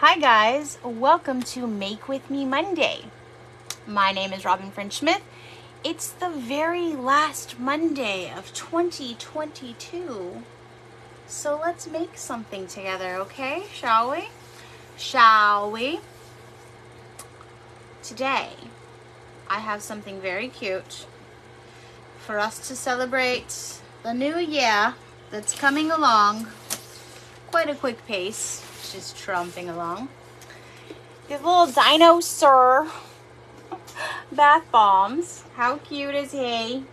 Hi guys, welcome to Make With Me Monday. My name is Robyn Smith. It's the very last Monday of 2022. So let's make something together, okay? Shall we? Shall we? Today, I have something very cute for us to celebrate the new year that's coming along. Quite a quick pace. Just tromping along. These little DinoSir bath bombs. How cute is he?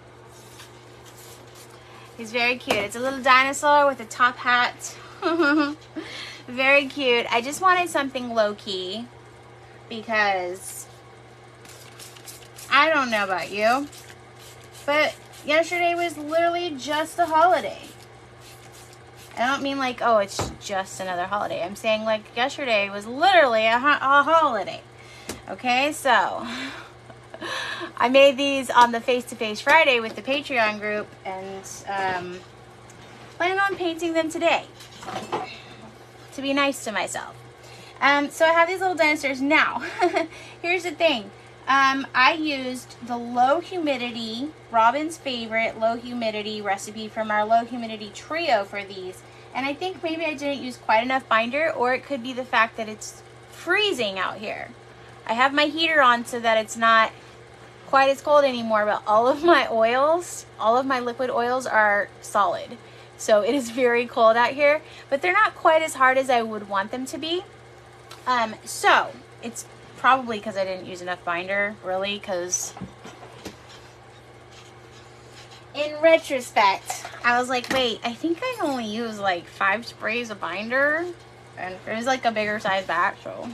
He's very cute. It's a little dinosaur with a top hat. Very cute. I just wanted something low-key because I don't know about you, but yesterday was literally just a holiday. I don't mean like, oh, it's just another holiday. I'm saying like yesterday was literally a holiday. Okay, so I made these on the Face-to-Face Friday with the Patreon group and plan on painting them today to be nice to myself. So I have these little dinosaurs. Now, here's the thing. I used the low humidity, Robyn's favorite low humidity recipe from our low humidity trio for these. And I think maybe I didn't use quite enough binder, or it could be the fact that it's freezing out here. I have my heater on so that it's not quite as cold anymore, but all of my oils, all of my liquid oils are solid. So it is very cold out here, but they're not quite as hard as I would want them to be. So it's probably because I didn't use enough binder, really, because in retrospect, I was like, wait, I think I only used like 5 sprays of binder, and it was like a bigger size batch, so.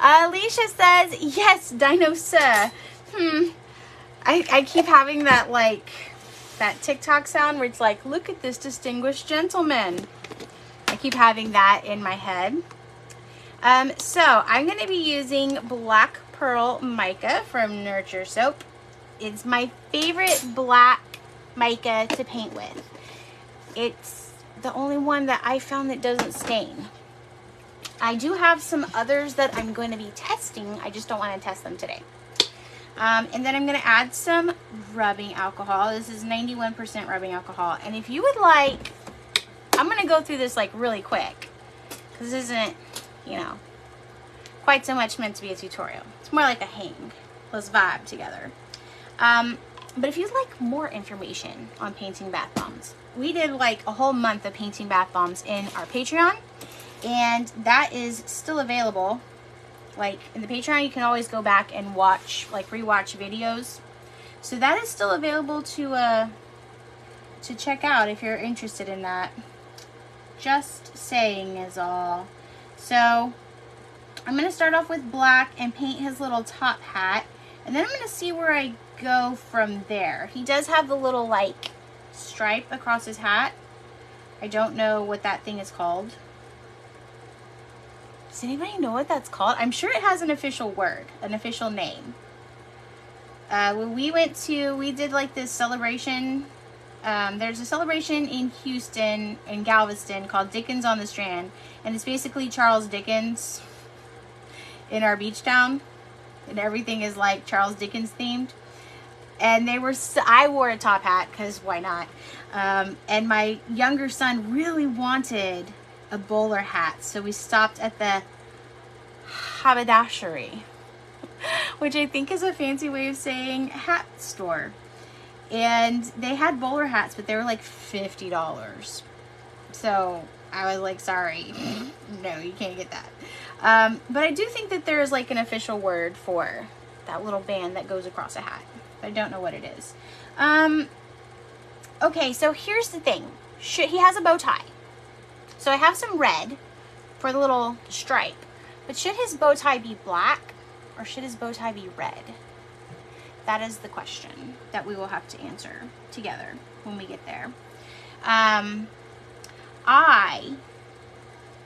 Alicia says, yes, DinoSir. I keep having that, like, that TikTok sound where it's like, look at this distinguished gentleman. I keep having that in my head. So I'm going to be using Black Pearl Mica from Nurture Soap. It's my favorite black mica to paint with. It's the only one that I found that doesn't stain. I do have some others that I'm going to be testing. I just don't want to test them today. And then I'm going to add some rubbing alcohol. This is 91% rubbing alcohol. And if you would like, I'm going to go through this like really quick, because this isn't, you know, quite so much meant to be a tutorial. It's more like a hang. Let's vibe together. But if you'd like more information on painting bath bombs, we did like a whole month of painting bath bombs in our Patreon, and that is still available. Like in the Patreon, you can always go back and watch, like rewatch videos. So that is still available to check out if you're interested in that. Just saying is all. So I'm going to start off with black and paint his little top hat. And then I'm going to see where I go from there. He does have the little like stripe across his hat. I don't know what that thing is called. Does anybody know what that's called? I'm sure it has an official word, an official name. When we did like this celebration. There's a celebration in Houston, in Galveston, called Dickens on the Strand. And it's basically Charles Dickens in our beach town. And everything is like Charles Dickens themed. And I wore a top hat, because why not? And my younger son really wanted a bowler hat. So we stopped at the haberdashery, which I think is a fancy way of saying hat store. And they had bowler hats, but they were like $50. So I was like, sorry, no, you can't get that. But I do think that there is like an official word for that little band that goes across a hat. But I don't know what it is. Okay, so here's the thing. He has a bow tie. So I have some red for the little stripe. But should his bow tie be black, or should his bow tie be red? That is the question that we will have to answer together when we get there.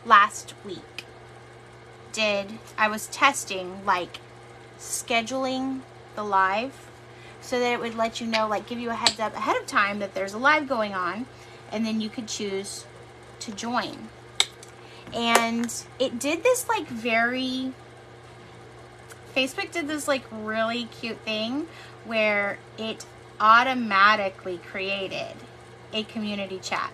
Last week, I was testing, like, scheduling the live so that it would let you know, like, give you a heads up ahead of time that there's a live going on, and then you could choose to join. And it did this like Facebook did this like really cute thing where it automatically created a community chat,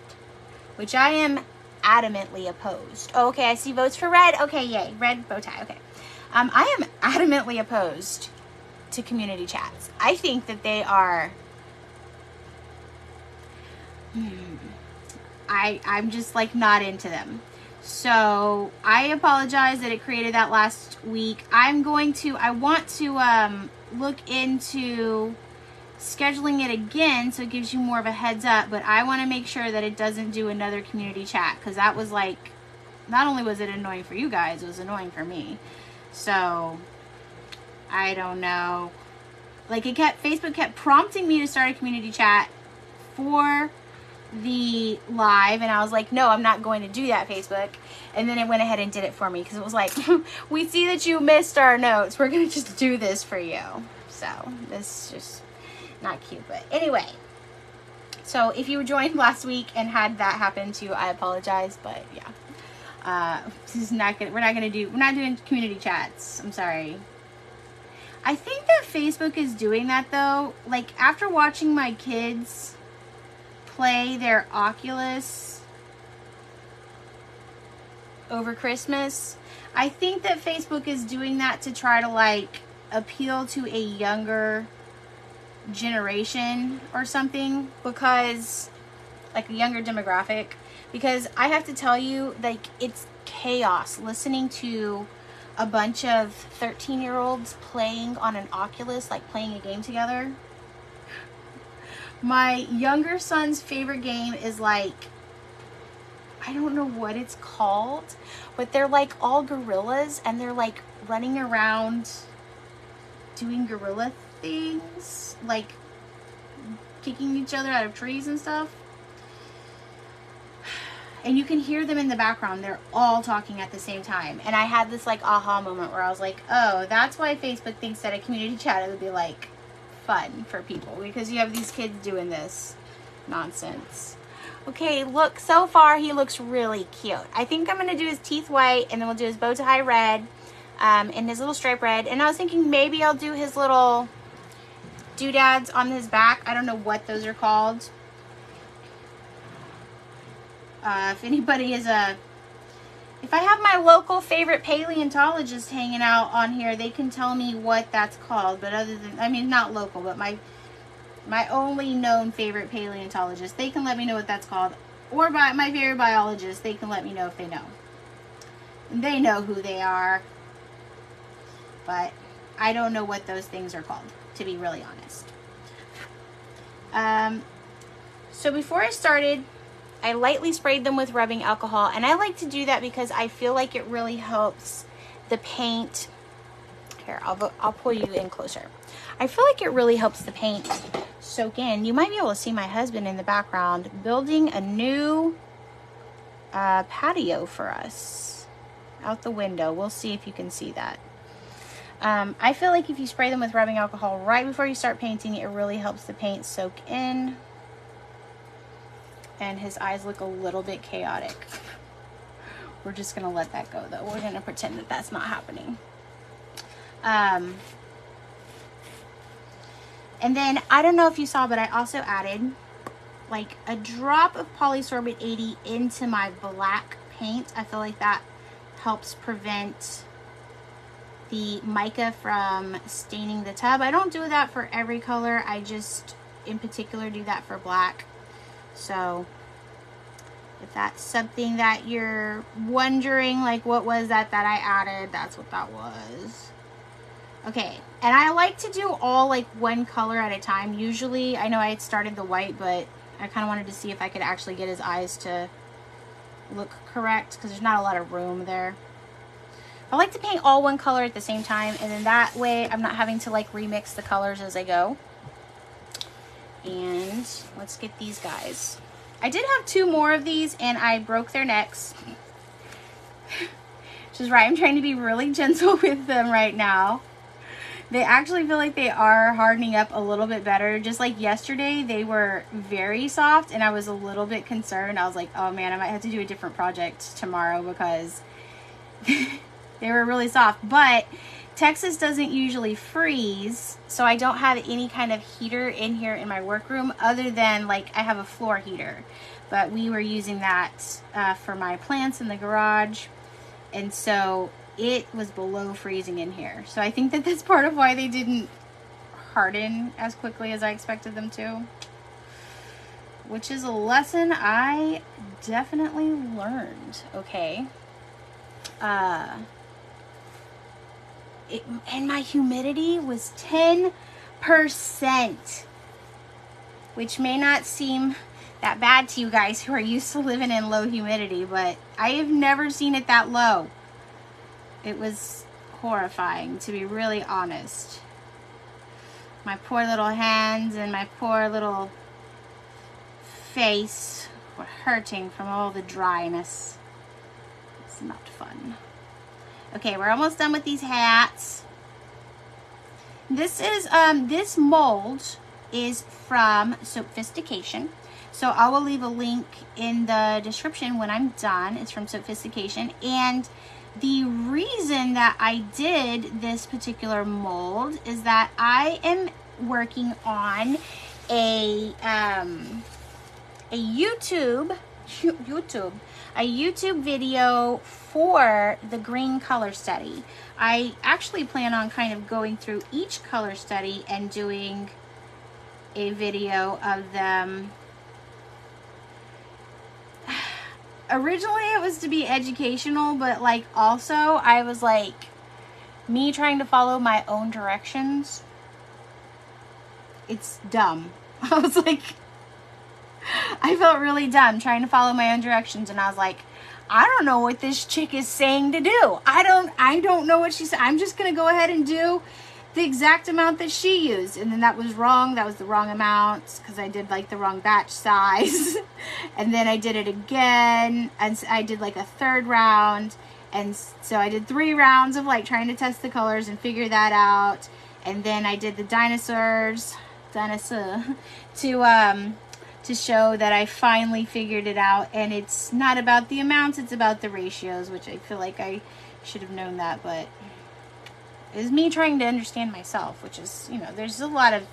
which I am adamantly opposed. Oh, okay, I see votes for red. Okay, yay, red bow tie. Okay. I am adamantly opposed to community chats. I think that they are I'm just like not into them. So I apologize that it created that last week. I want to look into scheduling it again so it gives you more of a heads up, but I want to make sure that it doesn't do another community chat, because that was like, not only was it annoying for you guys, it was annoying for me. So I don't know. Like Facebook kept prompting me to start a community chat for the live, and I was like, no, I'm not going to do that, Facebook. And then it went ahead and did it for me, because it was like, we see that you missed our notes, we're gonna just do this for you. So this is just not cute. But anyway, so if you joined last week and had that happen to you, I apologize. But yeah, this is not gonna, we're not doing community chats. I'm sorry. I think that Facebook is doing that though. Like after watching my kids play their Oculus over Christmas, I think that Facebook is doing that to try to like appeal to a younger generation or something, because like a younger demographic, because I have to tell you, like, it's chaos listening to a bunch of 13-year-olds playing on an Oculus, like playing a game together. My younger son's favorite game is like, I don't know what it's called, but they're like all gorillas and they're like running around doing gorilla things, like kicking each other out of trees and stuff. And you can hear them in the background. They're all talking at the same time. And I had this like aha moment where I was like, oh, that's why Facebook thinks that a community chat would be like fun for people, because you have these kids doing this nonsense. Okay, look, so far he looks really cute. I think I'm gonna do his teeth white, and then we'll do his bow tie red, and his little stripe red. And I was thinking maybe I'll do his little doodads on his back. I don't know what those are called. If anybody is if I have my local favorite paleontologist hanging out on here, they can tell me what that's called. But other than, I mean, not local, but my only known favorite paleontologist, they can let me know what that's called. Or my favorite biologist, they can let me know if they know. And they know who they are. But I don't know what those things are called, to be really honest. So before I started, I lightly sprayed them with rubbing alcohol, and I like to do that because I feel like it really helps the paint. Here, I'll pull you in closer. I feel like it really helps the paint soak in. You might be able to see my husband in the background building a new patio for us out the window. We'll see if you can see that. I feel like if you spray them with rubbing alcohol right before you start painting, it really helps the paint soak in. And his eyes look a little bit chaotic. We're just gonna let that go though. We're gonna pretend that that's not happening. And then I don't know if you saw, but I also added like a drop of polysorbate 80 into my black paint. I feel like that helps prevent the mica from staining the tub. I don't do that for every color. I just in particular do that for black. So if that's something that you're wondering, like what was that I added, that's what that was. Okay, and I like to do all like one color at a time. Usually, I know I had started the white, but I kind of wanted to see if I could actually get his eyes to look correct, because there's not a lot of room there. I like to paint all one color at the same time, and then that way I'm not having to like remix the colors as I go. And let's get these guys. I did have 2 more of these and I broke their necks. Which is right, I'm trying to be really gentle with them right now. They actually feel like they are hardening up a little bit better. Just like yesterday, they were very soft and I was a little bit concerned. I was like, oh man, I might have to do a different project tomorrow because they were really soft. But Texas doesn't usually freeze, so I don't have any kind of heater in here in my workroom other than like I have a floor heater. But we were using that for my plants in the garage, and so it was below freezing in here. So I think that that's part of why they didn't harden as quickly as I expected them to, which is a lesson I definitely learned. Okay. And my humidity was 10%, which may not seem that bad to you guys who are used to living in low humidity, but I have never seen it that low. It was horrifying, to be really honest. My poor little hands and my poor little face were hurting from all the dryness. It's not fun. Okay, we're almost done with these hats. This is this mold is from Soapfistication. So I will leave a link in the description when I'm done. It's from Soapfistication. And the reason that I did this particular mold is that I am working on a YouTube video for the green color study. I actually plan on kind of going through each color study and doing a video of them. Originally it was to be educational, but like also I was like, me trying to follow my own directions, it's dumb. I was like, I felt really dumb trying to follow my own directions, and I was like, I don't know what this chick is saying to do. I don't know what she said. I'm just gonna go ahead and do the exact amount that she used. And then that was wrong. That was the wrong amount because I did like the wrong batch size. And then I did it again, and I did like a third round, and so I did 3 rounds of like trying to test the colors and figure that out. And then I did the DinoSir to show that I finally figured it out. And it's not about the amounts, it's about the ratios, which I feel like I should have known that, but it's me trying to understand myself, which is, you know, there's a lot of,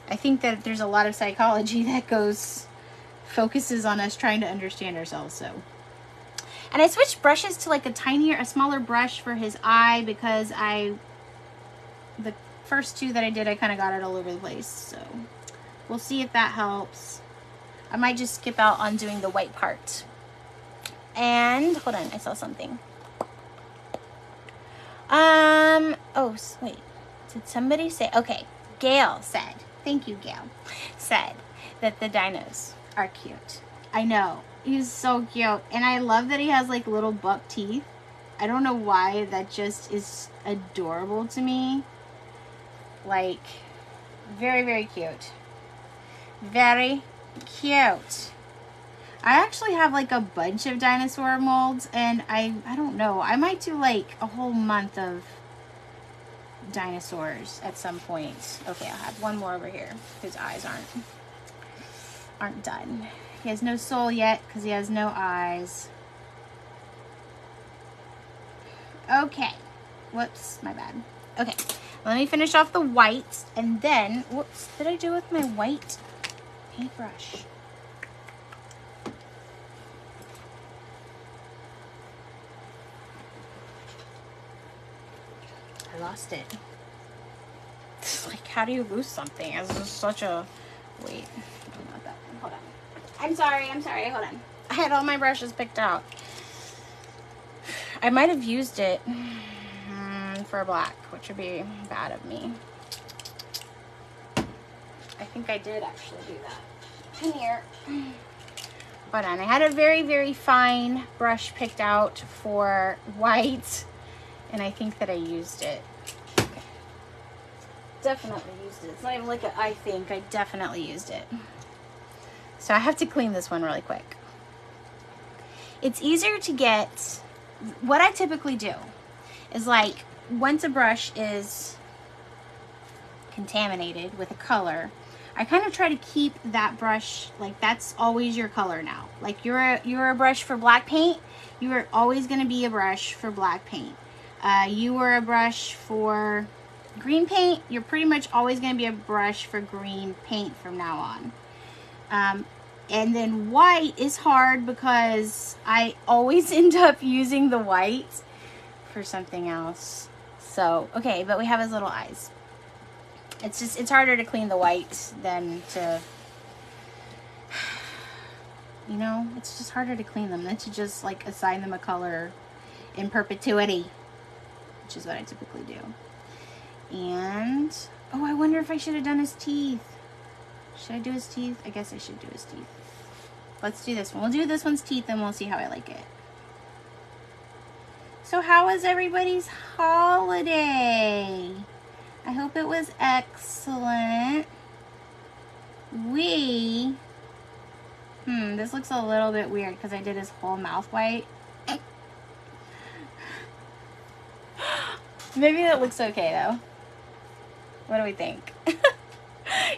I think that there's a lot of psychology that focuses on us trying to understand ourselves. So, and I switched brushes to like a smaller brush for his eye because the first 2 that I did, I kind of got it all over the place. So we'll see if that helps. I might just skip out on doing the white part. And hold on, I saw something. Oh, wait. Did somebody say? Okay, Gail said. Thank you, Gail. Said that the dinos are cute. I know. He's so cute. And I love that he has like little buck teeth. I don't know why. That just is adorable to me. Like, very, very cute. Very cute. I actually have like a bunch of dinosaur molds, and I don't know, I might do like a whole month of dinosaurs at some point. Okay, I'll have one more over here. His eyes aren't done. He has no soul yet because he has no eyes. Okay, whoops, my bad. Okay, let me finish off the white, and then whoops, what did I do with my white paintbrush? I lost it. It's like, how do you lose something? It's just such a... Wait. Oh, not that one. Hold on. I'm sorry. Hold on. I had all my brushes picked out. I might have used it for black, which would be bad of me. I think I did actually do that. In here. Hold on. I had a very, very fine brush picked out for white, and I think that I used it. Okay. Definitely used it. It's not even like I think. I definitely used it. So I have to clean this one really quick. It's easier to get... What I typically do is, like, once a brush is contaminated with a color, I kind of try to keep that brush, like that's always your color now. Like you're a brush for black paint, you are always going to be a brush for black paint. You were a brush for green paint, you're pretty much always going to be a brush for green paint from now on. And then white is hard because I always end up using the white for something else. So, okay, but we have his little eyes. It's harder to clean the white than to, you know, it's just harder to clean them than to just like assign them a color in perpetuity, which is what I typically do. And, oh, I wonder if I should have done his teeth. Should I do his teeth? I guess I should do his teeth. Let's do this one. We'll do this one's teeth and we'll see how I like it. So how was everybody's holiday? I hope it was excellent. This looks a little bit weird because I did his whole mouth white. Maybe that looks okay though. What do we think?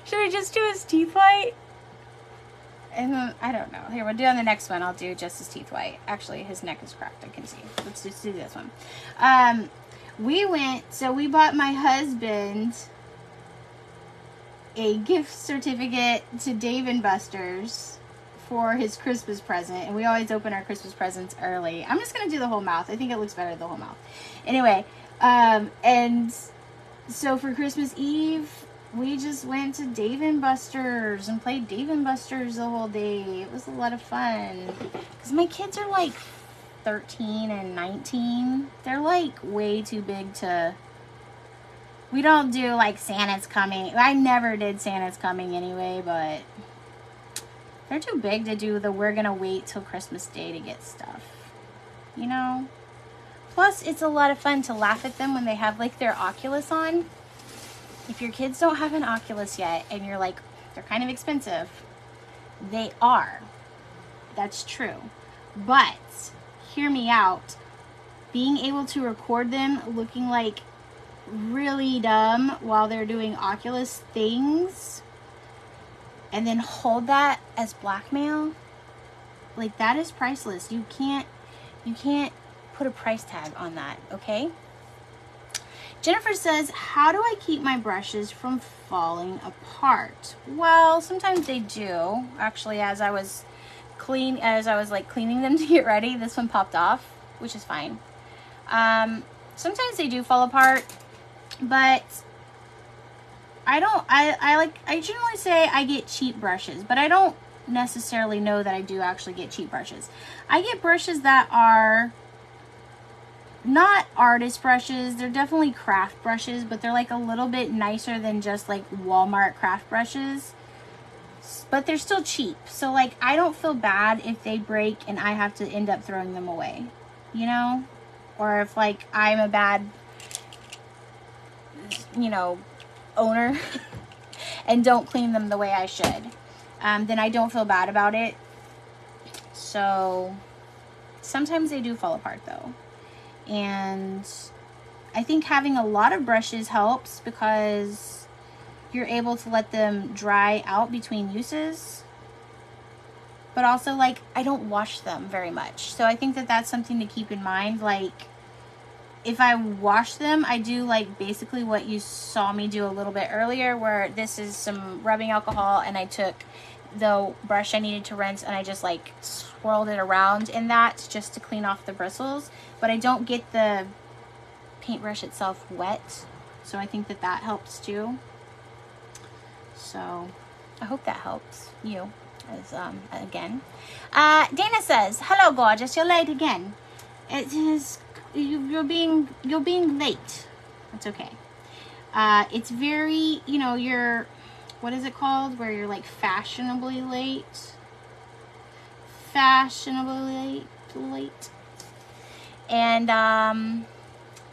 Should I just do his teeth white? And then, I don't know. Here, we'll do on the next one. I'll do just his teeth white. Actually, his neck is cracked. I can see. Let's just do this one. We bought my husband a gift certificate to Dave & Buster's for his Christmas present. And we always open our Christmas presents early. I'm just going to do the whole mouth. I think it looks better the whole mouth. Anyway, and so for Christmas Eve, we just went to Dave & Buster's and played Dave & Buster's the whole day. It was a lot of fun. Because my kids are like 13 and 19. They're like way too big to... We don't do like Santa's Coming. I never did Santa's Coming anyway, but... They're too big to do the we're gonna wait till Christmas Day to get stuff. You know? Plus, it's a lot of fun to laugh at them when they have like their Oculus on. If your kids don't have an Oculus yet and you're like, they're kind of expensive, they are. That's true. But, hear me out. Being able to record them looking like really dumb while they're doing Oculus things and then hold that as blackmail, like that is priceless. You can't put a price tag on that, okay? Jennifer says, how do I keep my brushes from falling apart? Well, sometimes they do. Actually, as I was cleaning them to get ready, this one popped off, which is fine. Sometimes they do fall apart, but I generally say I get cheap brushes, but I don't necessarily know that I do actually get cheap brushes. I get brushes that are not artist brushes. They're definitely craft brushes, but they're like a little bit nicer than just like Walmart craft brushes, but they're still cheap. So like I don't feel bad if they break and I have to end up throwing them away, you know, or if like I'm a bad, you know, owner and don't clean them the way I should, then I don't feel bad about it. So sometimes they do fall apart though. And I think having a lot of brushes helps because you're able to let them dry out between uses. But also, like, I don't wash them very much. So I think that that's something to keep in mind. Like, if I wash them, I do, like, basically what you saw me do a little bit earlier, where this is some rubbing alcohol, and I took the brush I needed to rinse, and I just, like, swirled it around in that just to clean off the bristles. But I don't get the paintbrush itself wet, so I think that that helps too. So I hope that helps you as again. Dana says, hello gorgeous, you're late again. It is you're being late. It's okay. It's very, you know, you're, what is it called where you're like fashionably late? Fashionably late. And,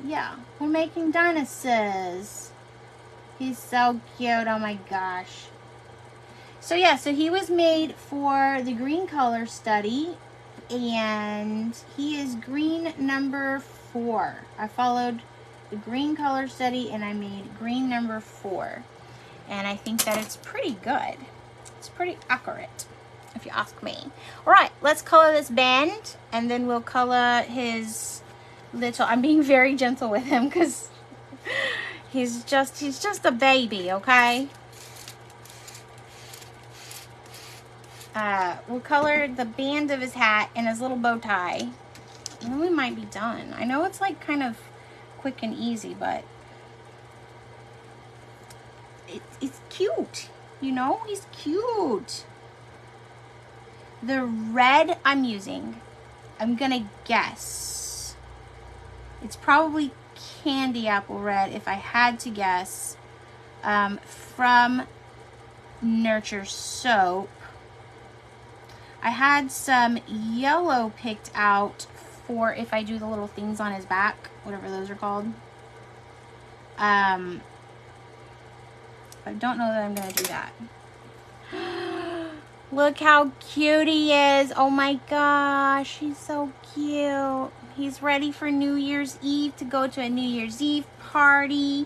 yeah, we're making DinoSir. He's so cute, oh my gosh. So, yeah, so he was made for the green color study, and he is green number 4. I followed the green color study, and I made green number 4. And I think that it's pretty good. It's pretty accurate, if you ask me. All right, let's color this band, and then we'll color his little, I'm being very gentle with him because he's just a baby, okay? We'll color the band of his hat and his little bow tie. And then we might be done. I know it's like kind of quick and easy, but it's cute. You know, he's cute. The red I'm using, I'm gonna guess. It's probably candy apple red if I had to guess. From Nurture Soap. I had some yellow picked out for if I do the little things on his back, whatever those are called. I don't know that I'm gonna do that. Look how cute he is. Oh my gosh, he's so cute. He's ready for New Year's Eve to go to a New Year's Eve party.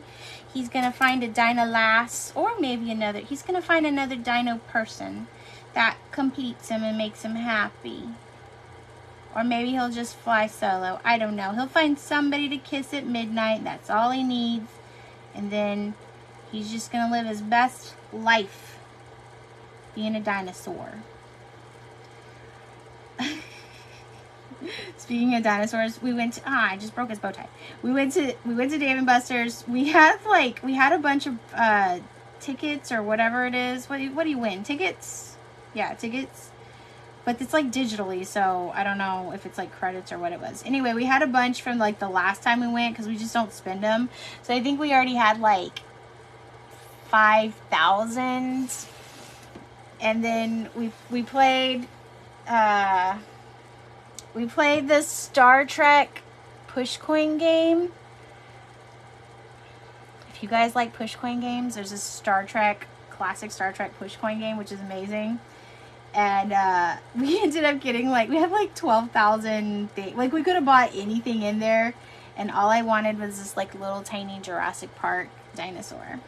He's gonna find a Dino lass, or maybe another. He's gonna find another Dino person that completes him and makes him happy. Or maybe he'll just fly solo. I don't know. He'll find somebody to kiss at midnight. That's all he needs. And then he's just going to live his best life being a dinosaur. Speaking of dinosaurs, we went to, I just broke his bow tie. We went to Dave & Buster's. We had a bunch of tickets or whatever it is. What do you win? Tickets? Yeah, tickets. But it's like digitally, so I don't know if it's like credits or what it was. Anyway, we had a bunch from like the last time we went because we just don't spend them. So I think we already had like 5,000. And then we played the Star Trek push coin game. If you guys like push coin games, there's this classic Star Trek push coin game, which is amazing. And we ended up getting we had like 12,000 things. Like we could have bought anything in there, and all I wanted was this like little tiny Jurassic Park dinosaur.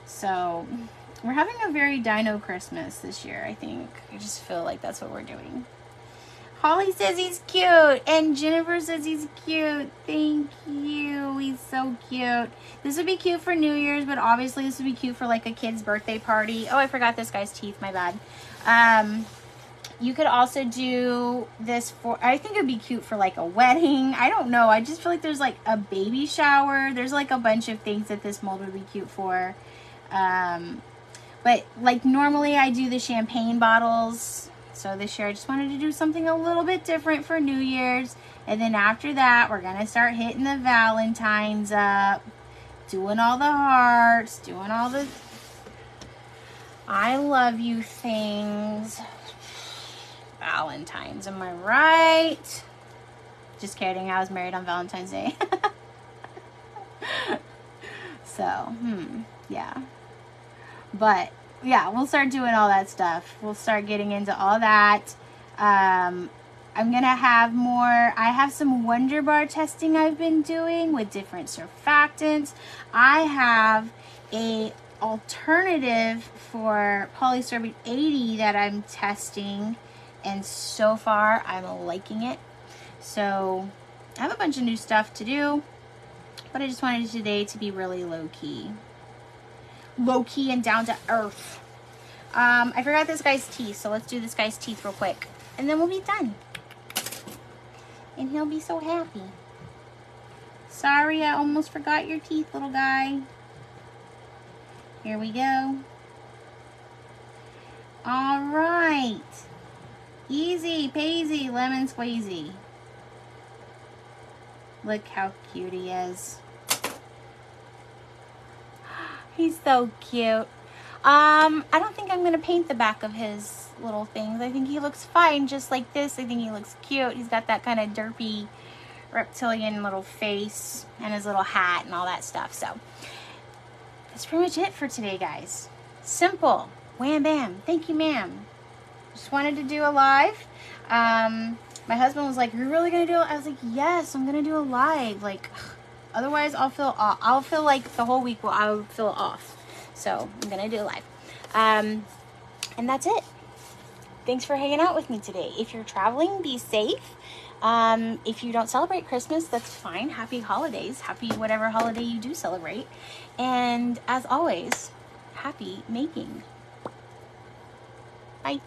So we're having a very Dino Christmas this year, I think. I just feel like that's what we're doing. Holly says he's cute, and Jennifer says he's cute. Thank you. He's so cute. This would be cute for New Year's, but obviously this would be cute for like a kid's birthday party. Oh, I forgot this guy's teeth. My bad. You could also do this for, I think it would be cute for like a wedding. I don't know. I just feel like there's like a baby shower. There's like a bunch of things that this mold would be cute for. But like normally I do the champagne bottles. So this year I just wanted to do something a little bit different for New Year's. And then after that, we're going to start hitting the Valentines up. Doing all the hearts. Doing all the I love you things. Valentine's, am I right? Just kidding, I was married on Valentine's Day. So, yeah. But, yeah, we'll start doing all that stuff. We'll start getting into all that. I'm going to have more, I have some Wonder Bar testing I've been doing with different surfactants. I have a alternative for polysorbate 80 that I'm testing, and so far I'm liking it. So I have a bunch of new stuff to do, but I just wanted today to be really low-key and down to earth. I forgot this guy's teeth, so let's do this guy's teeth real quick, and then we'll be done, and he'll be so happy. Sorry, I almost forgot your teeth, little guy. Here we go. All right. Easy peasy lemon squeezy. Look how cute he is. He's so cute. I don't think I'm going to paint the back of his little things. I think he looks fine just like this. I think he looks cute. He's got that kind of derpy reptilian little face and his little hat and all that stuff. So that's pretty much it for today, guys. Simple. Wham bam. Thank you, ma'am. Just wanted to do a live. My husband was like, "You're really gonna do it?" I was like, "Yes, I'm gonna do a live. Like, otherwise I'll feel like the whole week I'll feel off." So I'm gonna do a live. And that's it. Thanks for hanging out with me today. If you're traveling, be safe. If you don't celebrate Christmas, that's fine. Happy holidays. Happy whatever holiday you do celebrate. And as always, happy making. Bye.